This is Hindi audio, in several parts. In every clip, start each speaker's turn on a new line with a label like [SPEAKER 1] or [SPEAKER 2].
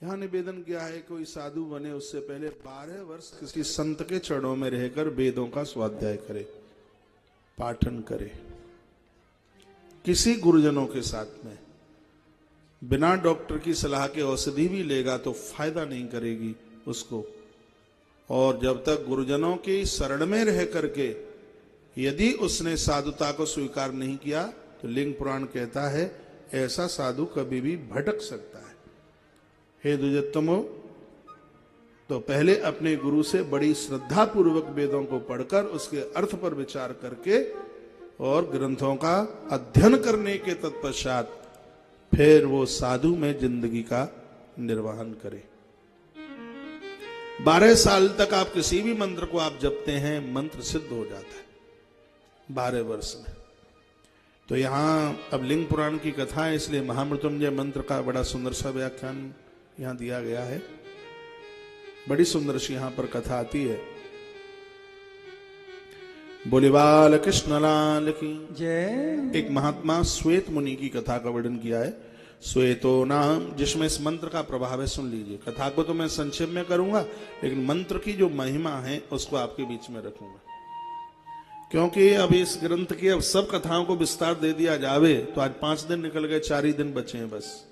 [SPEAKER 1] यहाँ निवेदन किया है कोई साधु बने उससे पहले 12 वर्ष किसी संत के चरणों में रहकर वेदों का स्वाध्याय करे, पाठन करे, किसी गुरुजनों के साथ में। बिना डॉक्टर की सलाह के औषधि भी लेगा तो फायदा नहीं करेगी उसको। और जब तक गुरुजनों की शरण में रह करके यदि उसने साधुता को स्वीकार नहीं किया तो लिंग पुराण कहता है ऐसा साधु कभी भी भटक सकता है। हे द्विजोत्तमो, तो पहले अपने गुरु से बड़ी श्रद्धा पूर्वक वेदों को पढ़कर उसके अर्थ पर विचार करके और ग्रंथों का अध्ययन करने के तत्पश्चात फिर वो साधु में जिंदगी का निर्वहन करे। 12 साल तक आप किसी भी मंत्र को आप जपते हैं, मंत्र सिद्ध हो जाता है 12 वर्ष में। तो यहां अब लिंग पुराण की कथा है, इसलिए महामृत्युंजय मंत्र का बड़ा सुंदर सा व्याख्यान यहां दिया गया है। बड़ी सुंदर सी यहां पर कथा आती है। बोले बाल कृष्ण लाल की
[SPEAKER 2] जय।
[SPEAKER 1] एक महात्मा श्वेत मुनि की कथा का वर्णन किया है। श्वेतो नाम, जिसमें इस मंत्र का प्रभाव है, सुन लीजिए। कथा को तो मैं संक्षेप में करूंगा, लेकिन मंत्र की जो महिमा है उसको आपके बीच में रखूंगा, क्योंकि अब इस ग्रंथ की अब सब कथाओं को विस्तार दे दिया जावे तो आज 5 दिन निकल गए, 4 ही दिन बचे हैं बस।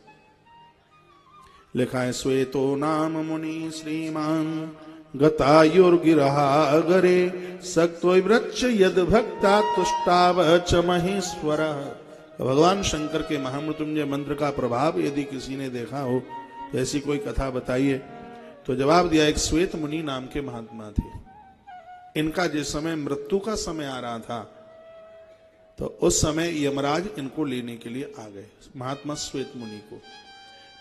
[SPEAKER 1] लिखा है श्वेतो नाम मुनि श्रीमान गतायुर्गिरहागरे सक्तो वृक्ष यद भक्ता तुष्टाव च महेश्वर। भगवान शंकर के महामृत्युंजय मंत्र का प्रभाव यदि किसी ने देखा हो तो ऐसी कोई कथा बताइए। तो जवाब दिया एक श्वेत मुनि नाम के महात्मा थे। इनका जिस समय मृत्यु का समय आ रहा था तो उस समय यमराज इनको लेने के लिए आ गए, महात्मा श्वेत मुनि को।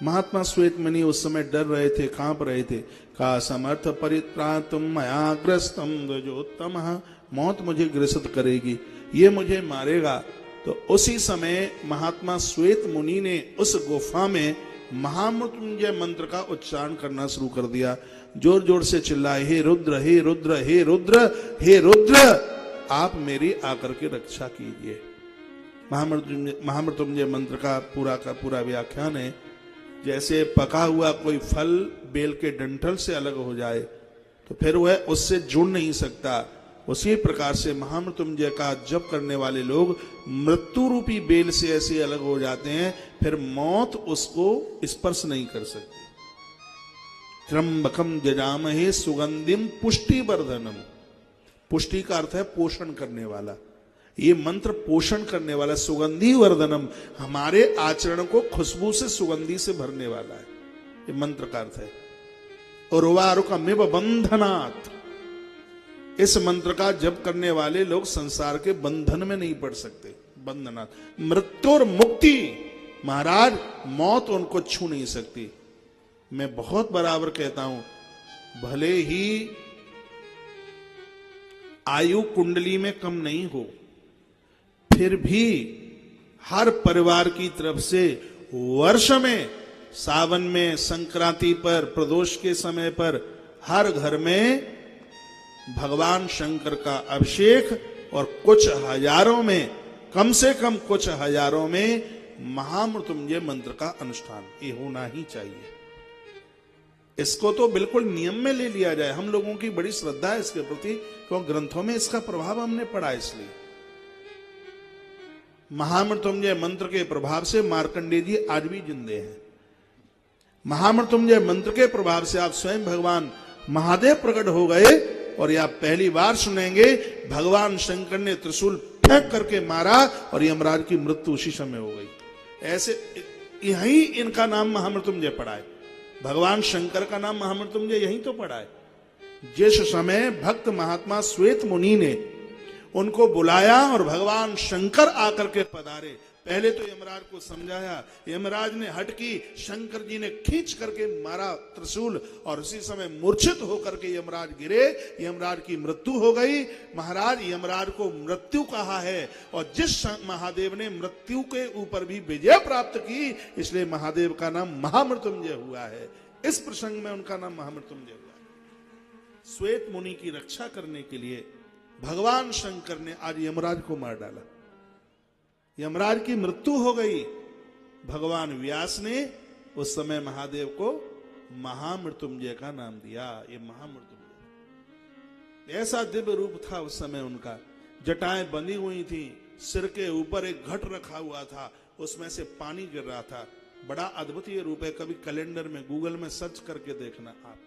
[SPEAKER 1] महात्मा श्वेत मुनि उस समय डर रहे थे, कांप रहे थे। का समर्थ परित्रातुम मया ग्रस्तम द्विजोत्तम, मौत मुझे ग्रसित करेगी, ये मुझे मारेगा। तो उसी समय महात्मा श्वेत मुनि ने उस गुफा में महामृत्युंजय मंत्र का उच्चारण करना शुरू कर दिया। जोर जोर से चिल्लाए, हे रुद्र हे रुद्र हे रुद्र हे रुद्र, आप मेरी आकर के रक्षा कीजिए। महामृत्युंजय मंत्र का पूरा व्याख्यान है। जैसे पका हुआ कोई फल बेल के डंठल से अलग हो जाए तो फिर वह उससे जुड़ नहीं सकता, उसी प्रकार से महामृत्युंजय का जप करने वाले लोग मृत्यु रूपी बेल से ऐसे अलग हो जाते हैं, फिर मौत उसको स्पर्श नहीं कर सकती। त्र्यंबकम जजामहे सुगंधिम पुष्टिवर्धनम। पुष्टि का अर्थ है पोषण करने वाला। ये मंत्र पोषण करने वाला, सुगंधि वर्धनम, हमारे आचरण को खुशबू से सुगंधि से भरने वाला है, ये मंत्र का अर्थ है। उर्वारुकमिव बंधनात्, इस मंत्र का जप करने वाले लोग संसार के बंधन में नहीं पड़ सकते। बंधनात् मृत्यु और मुक्ति, महाराज मौत उनको छू नहीं सकती। मैं बहुत बराबर कहता हूं, भले ही आयु कुंडली में कम नहीं हो, फिर भी हर परिवार की तरफ से वर्ष में, सावन में, संक्रांति पर, प्रदोष के समय पर हर घर में भगवान शंकर का अभिषेक और कुछ हजारों में, कम से कम कुछ हजारों में महामृत्युंजय मंत्र का अनुष्ठान ये होना ही चाहिए। इसको तो बिल्कुल नियम में ले लिया जाए। हम लोगों की बड़ी श्रद्धा है इसके प्रति, क्योंकि ग्रंथों में इसका प्रभाव हमने पढ़ा। इसलिए महामृत्युंजय मंत्र के प्रभाव से मार्कंडेय जी आज भी जिंदे हैं। महामृत्युंजय मंत्र के प्रभाव से आप स्वयं भगवान महादेव प्रकट हो गए। और यह आप पहली बार सुनेंगे, भगवान शंकर ने त्रिशूल फेंक करके मारा और यमराज की मृत्यु उसी समय हो गई। ऐसे यही इनका नाम महामृत्युंजय पड़ा है। भगवान शंकर का नाम महामृत्युंजय यही तो पड़ा है। जिस समय भक्त महात्मा श्वेत मुनि ने उनको बुलाया और भगवान शंकर आकर के पधारे, पहले तो यमराज को समझाया, यमराज ने हट की, शंकर जी ने खींच करके मारा त्रिशूल और उसी समय मूर्छित होकर के यमराज गिरे, यमराज की मृत्यु हो गई। महाराज यमराज को मृत्यु कहा है, और जिस महादेव ने मृत्यु के ऊपर भी विजय प्राप्त की, इसलिए महादेव का नाम महामृत्युंजय हुआ है। इस प्रसंग में उनका नाम महामृत्युंजय हुआ। श्वेत मुनि की रक्षा करने के लिए भगवान शंकर ने आज यमराज को मार डाला। यमराज की मृत्यु हो गई। भगवान व्यास ने उस समय महादेव को महामृत्युंजय का नाम दिया। ये महामृत्युंजय, ऐसा दिव्य रूप था उस समय उनका। जटाएं बंधी हुई थी, सिर के ऊपर एक घट रखा हुआ था, उसमें से पानी गिर रहा था। बड़ा अद्भुत रूप है, कभी कैलेंडर में गूगल में सर्च करके देखना आप।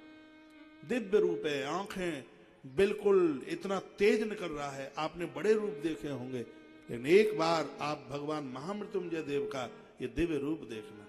[SPEAKER 1] दिव्य रूप है, आंखें बिल्कुल इतना तेज निकल रहा है। आपने बड़े रूप देखे होंगे, लेकिन एक बार आप भगवान महामृत्युंजय देव का ये दिव्य रूप देखना।